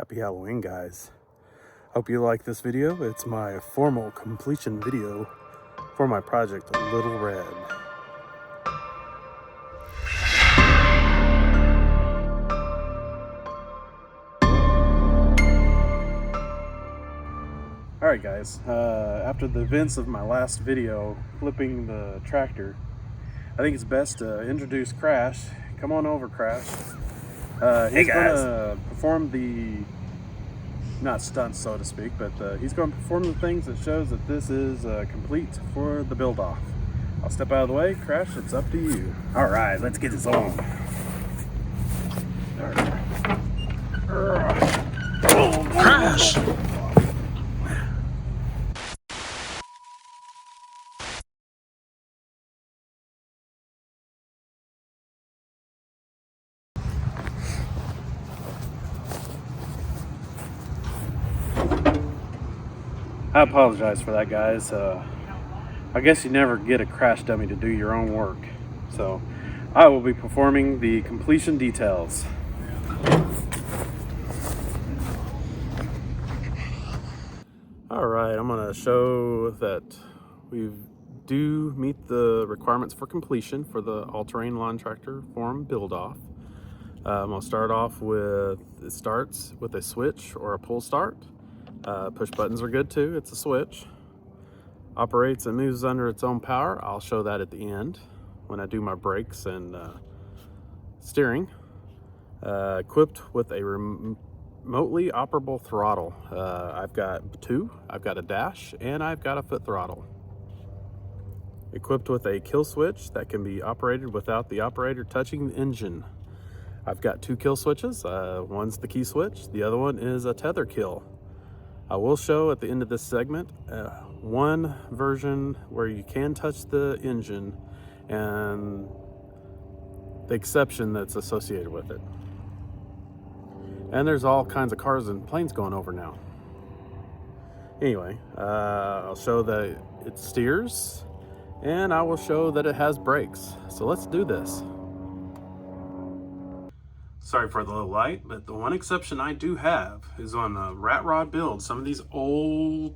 Happy Halloween, guys. Hope you like this video. It's my formal completion video for my project Little Red. Alright guys, after the events of my last video flipping the tractor, I think it's best to introduce Crash. Come on over, Crash. He's going to perform the, not stunts so to speak, but he's going to perform the things that shows that this is complete for the build off. I'll step out of the way. Crash, it's up to you. Alright, let's get this on. Crash! I apologize for that, guys. I guess you never get a crash dummy to do your own work. So I will be performing the completion details. Alright, I'm going to show that we do meet the requirements for completion for the all-terrain lawn tractor form build-off. I'll start off with, it starts with a switch or a pull start. Push buttons are good too, it's a switch. Operates and moves under its own power. I'll show that at the end when I do my brakes and steering. Equipped with a remotely operable throttle. I've got two. I've got a dash and I've got a foot throttle. Equipped with a kill switch that can be operated without the operator touching the engine. I've got two kill switches. One's the key switch, the other one is a tether kill. I will show at the end of this segment one version where you can touch the engine and the exception that's associated with it. And there's all kinds of cars and planes going over now. Anyway, I'll show that it steers and I will show that it has brakes. So let's do this. Sorry for the low light, but the one exception I do have is on the rat rod build. Some of these old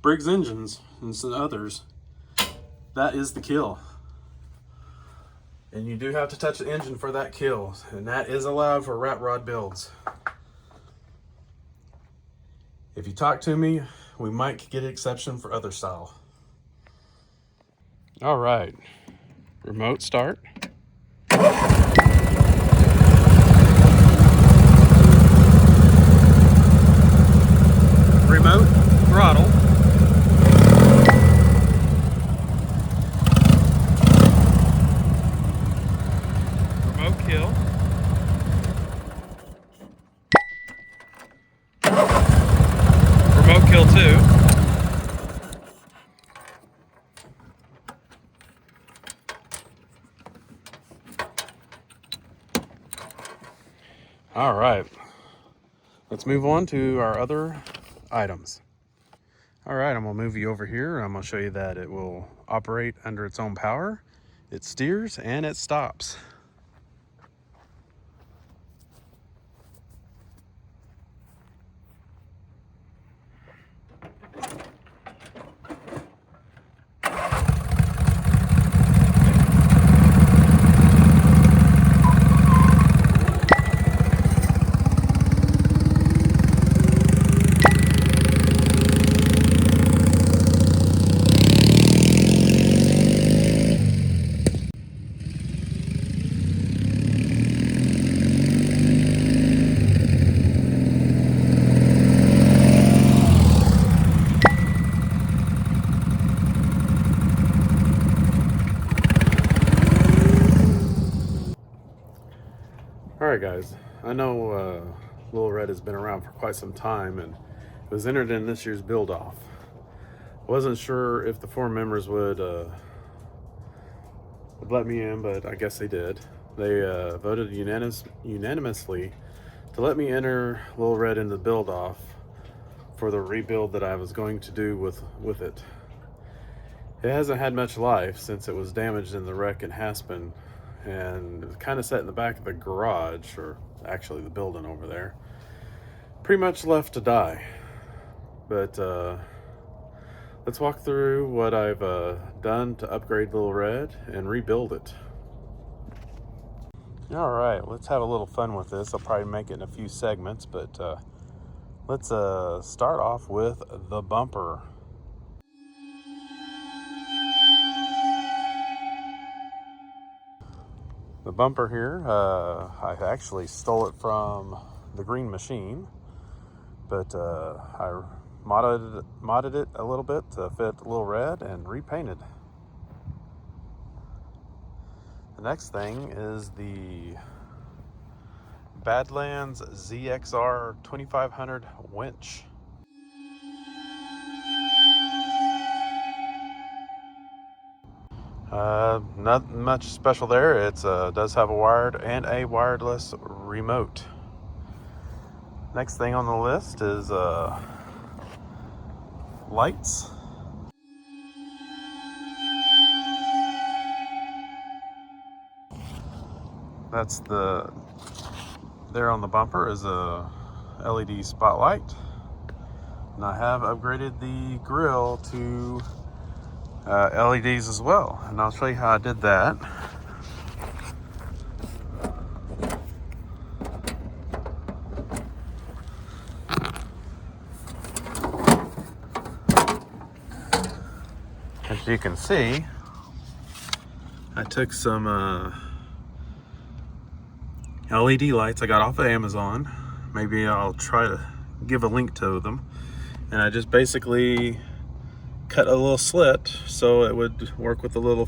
Briggs engines and some others, that is the kill. And you do have to touch the engine for that kill, and that is allowed for rat rod builds. If you talk to me, we might get an exception for other style. All right, remote start. Remote throttle. Remote kill. Remote kill 2. All right, let's move on to our other items. All right, I'm gonna move you over here. I'm gonna show you that it will operate under its own power. It steers and it stops. Alright guys, I know Little Red has been around for quite some time and it was entered in this year's build off. Wasn't sure if the 4 members would let me in, but I guess they did. They voted unanimously to let me enter Little Red in the build off for the rebuild that I was going to do with it. It hasn't had much life since it was damaged in the wreck in Aspen, and it was kind of set in the back of the garage, or actually the building over there. pretty much left to die. But let's walk through what I've done to upgrade Little Red and rebuild it. All right, let's have a little fun with this. I'll probably make it in a few segments, but let's start off with the bumper. The bumper here, I actually stole it from the Green Machine, but I modded it a little bit to fit Little Red and repainted. The next thing is the Badlands ZXR 2500 winch. Not much special there. It does have a wired and a wireless remote. Next thing on the list is lights. That's there on the bumper is a LED spotlight. And I have upgraded the grille to LEDs as well. And I'll show you how I did that. As you can see, I took some LED lights I got off of Amazon. Maybe I'll try to give a link to them. And I just basically cut a little slit so it would work with the little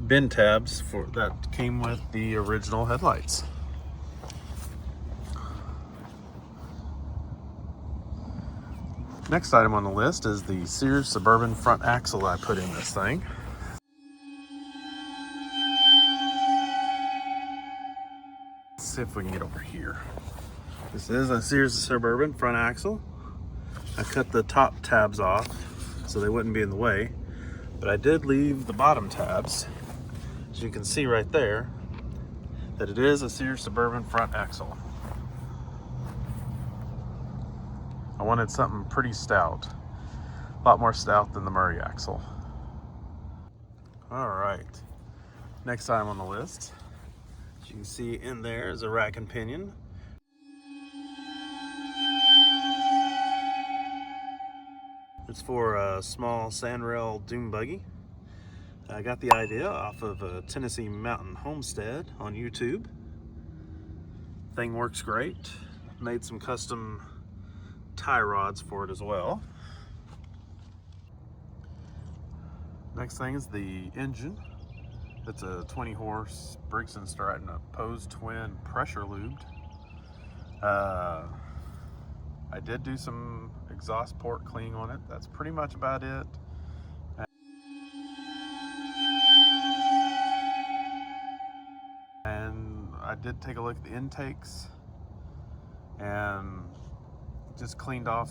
bin tabs that came with the original headlights. Next item on the list is the Sears Suburban front axle I put in this thing. Let's see if we can get over here. This is a Sears Suburban front axle. I cut the top tabs off so they wouldn't be in the way, but I did leave the bottom tabs. As you can see right there, that it is a Sears Suburban front axle. I wanted something pretty stout, a lot more stout than the Murray axle. All right, next item on the list, as you can see in there is a rack and pinion. It's for a small sandrail dune buggy. I got the idea off of a Tennessee Mountain Homestead on YouTube. Thing works great. Made some custom tie rods for it as well. Next thing is the engine. It's a 20 horse Briggs & Stratton Pose Twin pressure lubed. I did do some exhaust port cleaning on it. That's pretty much about it. And I did take a look at the intakes and just cleaned off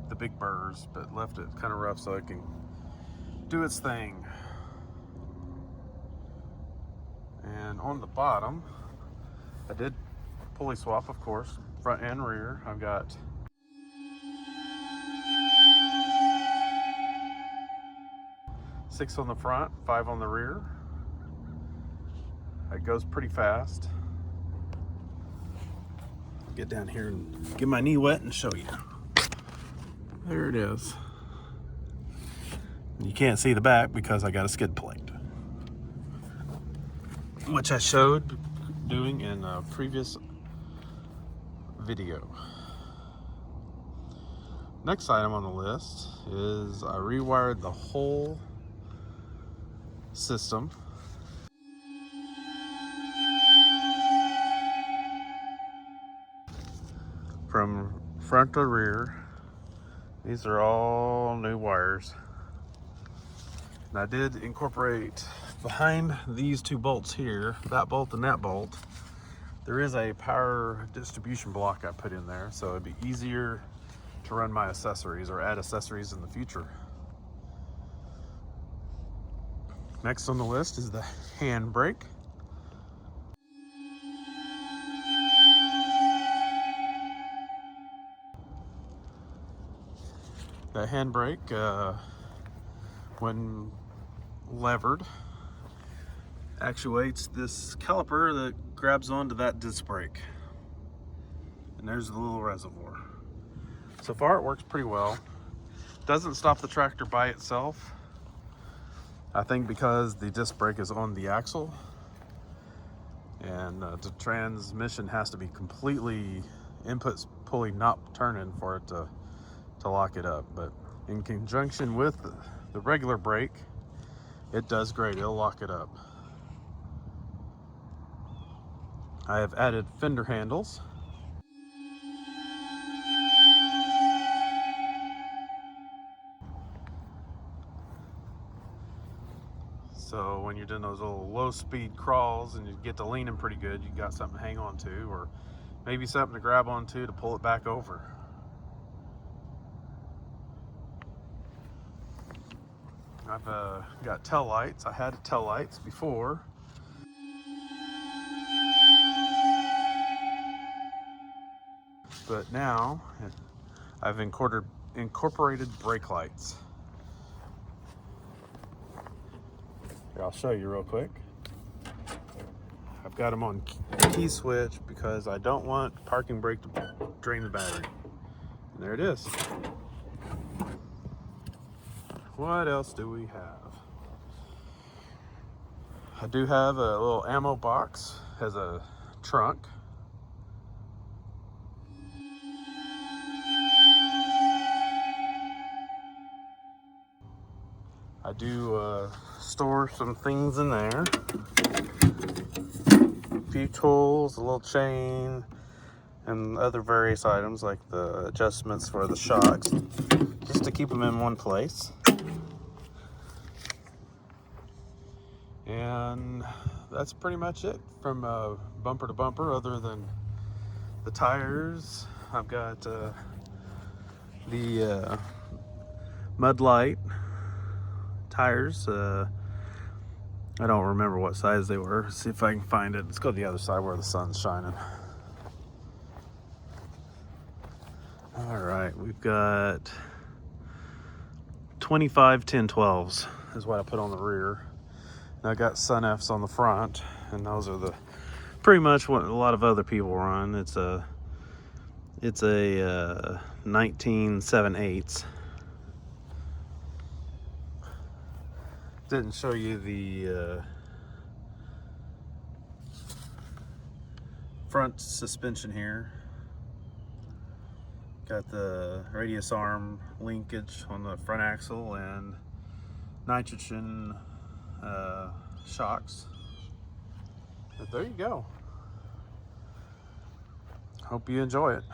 the big burrs, but left it kind of rough so it can do its thing. And on the bottom, I did pulley swap, of course, front and rear. I've got six on the front, 5 on the rear. It goes pretty fast. Get down here and get my knee wet and show you. There it is. You can't see the back because I got a skid plate, which I showed doing in a previous video. Next item on the list is I rewired the whole system from front to rear. These are all new wires. And I did incorporate behind these two bolts here, that bolt and that bolt, there is a power distribution block I put in there, so it'd be easier to run my accessories or add accessories in the future. Next on the list is the handbrake. The handbrake, when levered, actuates this caliper that grabs onto that disc brake. And there's the little reservoir. So far it works pretty well. Doesn't stop the tractor by itself. I think because the disc brake is on the axle, and the transmission has to be completely input pulley not turning for it to lock it up. But in conjunction with the regular brake, it does great. It'll lock it up. I have added fender handles. So when you're doing those little low speed crawls and you get to leaning pretty good, you got something to hang on to, or maybe something to grab onto to pull it back over. I've got tail lights. I had tail lights before. But now I've incorporated brake lights. Here, I'll show you real quick. I've got them on key switch because I don't want parking brake to drain the battery. And there it is. What else do we have? I do have a little ammo box as a trunk. I do store some things in there. A few tools, a little chain, and other various items like the adjustments for the shocks, just to keep them in one place. And that's pretty much it from bumper to bumper, other than the tires. I've got the mud light tires. I don't remember what size they were. Let's see if I can find it. Let's go to the other side where the sun's shining. All right, we've got 25 10-12s is what I put on the rear. And I got Sun Fs on the front, and those are the pretty much what a lot of other people run. It's a 19 7/8. Didn't show you the front suspension here. Got the radius arm linkage on the front axle and nitrogen shocks. But there you go. Hope you enjoy it.